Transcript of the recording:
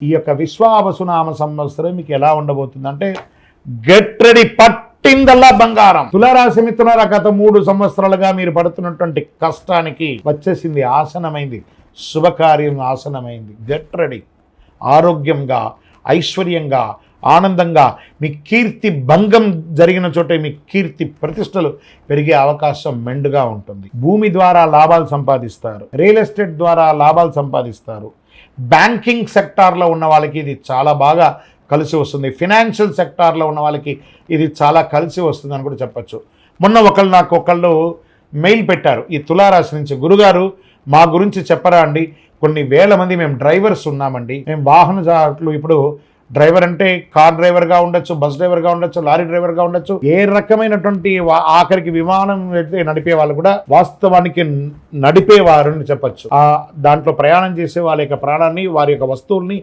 ఈ యొక్క విశ్వావసునామ సంవత్సరం మీకు ఎలా ఉండబోతుంది అంటే గెట్ రెడీ, పట్టిందల్లా బంగారం. తులారాశి మిత్రులారా, గత 3 సంవత్సరాలుగా మీరు పడుతున్నటువంటి కష్టానికి వచ్చేసింది, ఆసనమైంది, శుభకార్యం ఆసనమైంది. Get ready. ఆరోగ్యంగా, ఐశ్వర్యంగా, ఆనందంగా, మీ కీర్తి భంగం జరిగిన చోటే మీ కీర్తి ప్రతిష్టలు పెరిగే అవకాశం మెండుగా ఉంటుంది. భూమి ద్వారా లాభాలు సంపాదిస్తారు, రియల్ ఎస్టేట్ ద్వారా లాభాలు సంపాదిస్తారు. బ్యాంకింగ్ సెక్టార్లో ఉన్న వాళ్ళకి ఇది చాలా బాగా కలిసి వస్తుంది. ఫినాన్షియల్ సెక్టార్లో ఉన్న వాళ్ళకి ఇది చాలా కలిసి వస్తుంది అని కూడా చెప్పచ్చు. మొన్న నాకు ఒకళ్ళు మెయిల్ పెట్టారు ఈ తులారాశి నుంచి, గురుగారు మా గురించి చెప్పరా అండి, కొన్ని వేల మంది మేము డ్రైవర్స్ ఉన్నామండి, మేము వాహనదారులు. ఇప్పుడు డ్రైవర్ అంటే కార్ డ్రైవర్గా ఉండొచ్చు, బస్ డ్రైవర్గా ఉండొచ్చు, లారీ డ్రైవర్గా ఉండొచ్చు, ఏ రకమైనటువంటి ఆఖరికి విమానం నడిపే వాళ్ళు కూడా వాస్తవానికి నడిపేవారు అని చెప్పచ్చు. దాంట్లో ప్రయాణం చేసే వాళ్ళ యొక్క ప్రాణాన్ని, వారి యొక్క వస్తువుల్ని